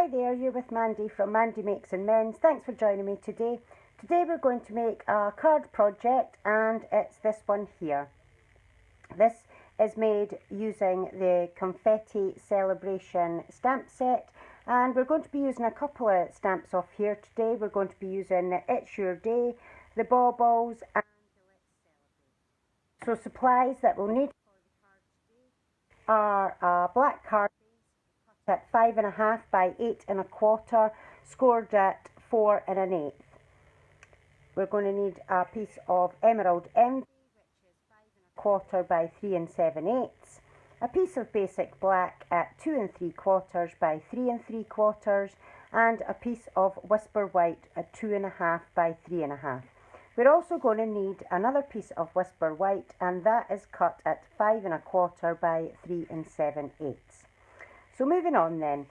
Hi there, you're with Mandy from Mandy Makes and Mends. Thanks for joining me today. Today we're going to make a card project, and it's this one here. This is made using the Confetti Celebration stamp set, and we're going to be using a couple of stamps off here today. We're going to be using the It's Your Day, the Baubles, and so supplies that we'll need for the card today are a black card at 5.5 by 8.25, scored at 4 1/8. We're going to need a piece of emerald envy, which is 5.25 by 3 7/8, a piece of basic black at 2 3/4 by 3 3/4, and a piece of whisper white at 2.5 by 3.5. We're also going to need another piece of whisper white, and that is cut at 5.25 by 3 7/8. So moving on then,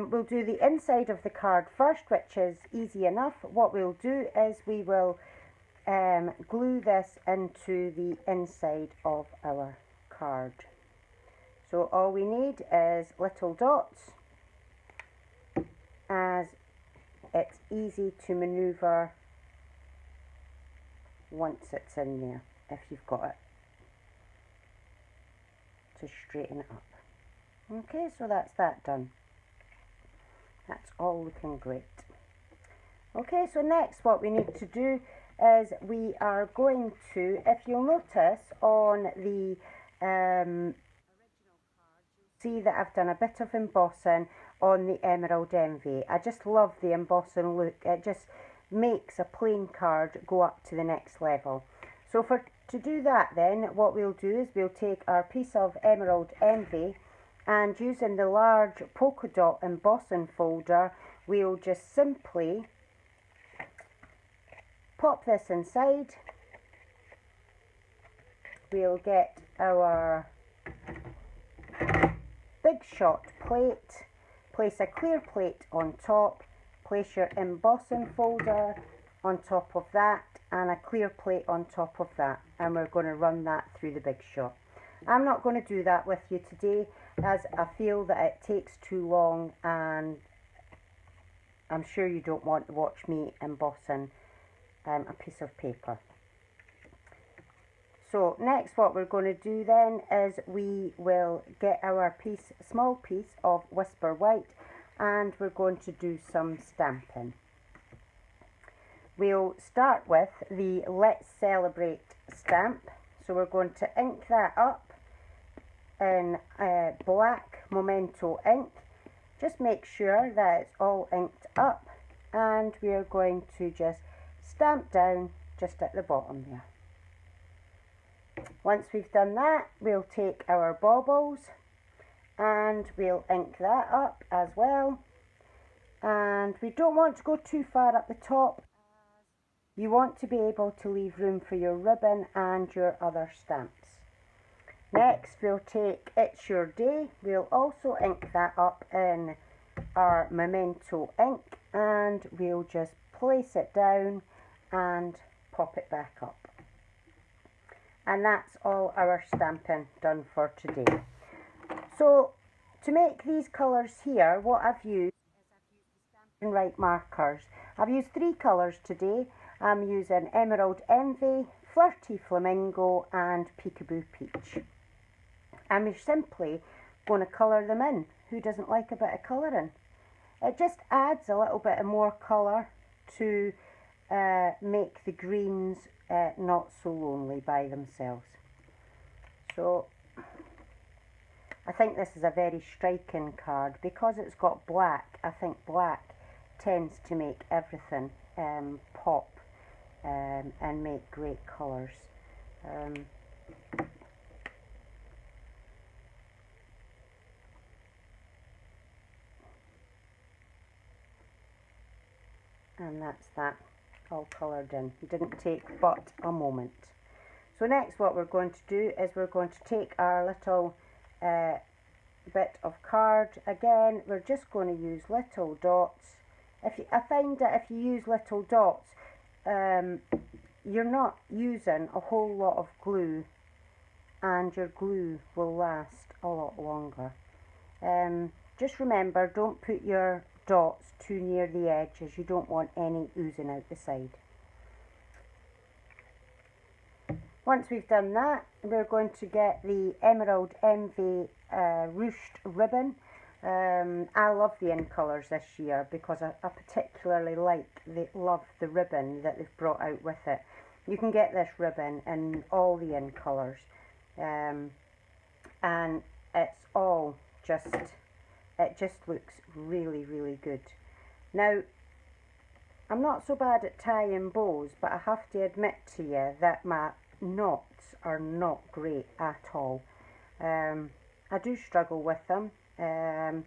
we'll do the inside of the card first, which is easy enough. What we'll do is we will glue this into the inside of our card. So all we need is little dots, as it's easy to manoeuvre once it's in there, if you've got it, to straighten it up. Okay, so that's that done. That's all looking great. Okay, so next what we need to do is we are going to, if you'll notice on the original card, you'll see that I've done a bit of embossing on the emerald envy. I just love the embossing look. It just makes a plain card go up to the next level. So to do that then, what we'll do is we'll take our piece of emerald envy, and using the large polka dot embossing folder, we'll just simply pop this inside. We'll get our big shot plate, place a clear plate on top, place your embossing folder on top of that, and a clear plate on top of that, and we're going to run that through the big shot. I'm not going to do that with you today, as I feel that it takes too long, and I'm sure you don't want to watch me embossing a piece of paper. So next what we're going to do then is we will get our small piece of whisper white, and we're going to do some stamping. We'll start with the Let's Celebrate stamp. So we're going to ink that up in black Memento ink. Just make sure that it's all inked up, and we're going to just stamp down just at the bottom there. Once we've done that, we'll take our baubles and we'll ink that up as well. And we don't want to go too far up the top. You want to be able to leave room for your ribbon and your other stamps. Next, we'll take It's Your Day. We'll also ink that up in our Memento ink, and we'll just place it down and pop it back up. And that's all our stamping done for today. So to make these colours here, what I've used is the Stampin' Right markers. I've used 3 colours today. I'm using Emerald Envy, Flirty Flamingo, and Peekaboo Peach. And we're simply going to colour them in. Who doesn't like a bit of colouring? It just adds a little bit of more colour to make the greens not so lonely by themselves. So I think this is a very striking card. Because it's got black, I think black tends to make everything pop and make great colours. And that's that, all coloured in. It didn't take but a moment. So next what we're going to do is we're going to take our little bit of card. Again, we're just going to use little dots. I find that if you use little dots, you're not using a whole lot of glue, and your glue will last a lot longer. Just remember, don't put your dots too near the edge, as you don't want any oozing out the side. Once we've done that, we're going to get the Emerald Envy ruched ribbon. I love the in colours this year because I particularly love the ribbon that they've brought out with it. You can get this ribbon in all the in colours, and it's all it just looks really, really good. Now, I'm not so bad at tying bows, but I have to admit to you that my knots are not great at all. I do struggle with them. I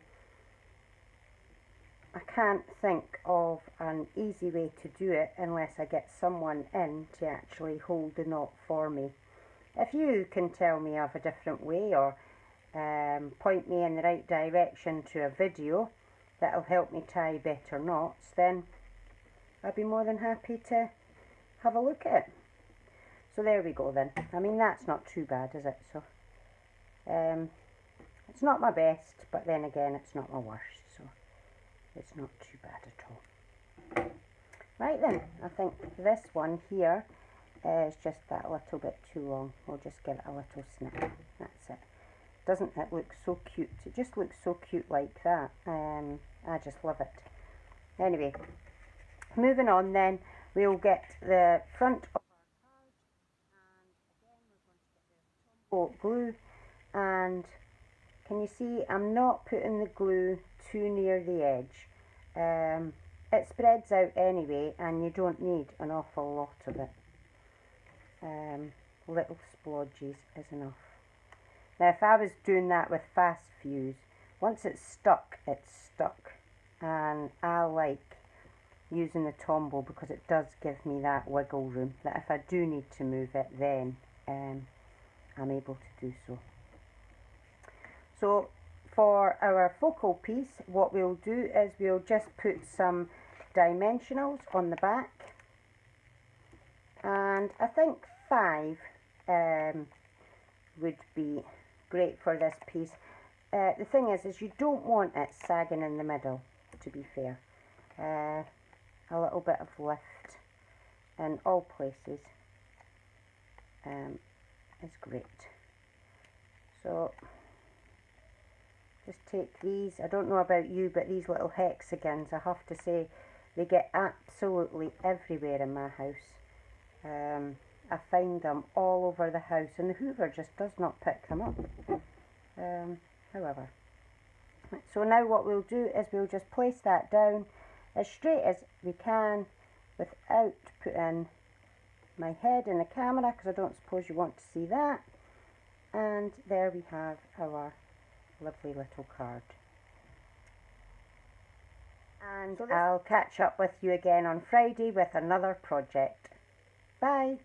can't think of an easy way to do it unless I get someone in to actually hold the knot for me. If you can tell me of a different way, or point me in the right direction to a video that'll help me tie better knots, then I'd be more than happy to have a look at it. So there we go then. I mean, that's not too bad, is it? So it's not my best, but then again, it's not my worst, so it's not too bad at all. Right then, I think this one here is just that little bit too long. We'll just give it a little snip. That's it. Doesn't it look so cute? It just looks so cute like that. I just love it. Anyway, moving on then, we'll get the front of glue, and can you see I'm not putting the glue too near the edge. It spreads out anyway, and you don't need an awful lot of it. Little splodges is enough. Now if I was doing that with fast fuse, once it's stuck, and I like using the Tombow because it does give me that wiggle room, that if I do need to move it, then I'm able to do so. So for our focal piece, what we'll do is we'll just put some dimensionals on the back, and I think 5 would be great for this piece. The thing is you don't want it sagging in the middle, to be fair. A little bit of lift in all places is great. So just take these. I don't know about you, but these little hexagons, I have to say, they get absolutely everywhere in my house. I find them all over the house, and the Hoover just does not pick them up. However, so now what we'll do is we'll just place that down as straight as we can without putting my head in the camera, because I don't suppose you want to see that. And there we have our lovely little card. And so I'll catch up with you again on Friday with another project. Bye.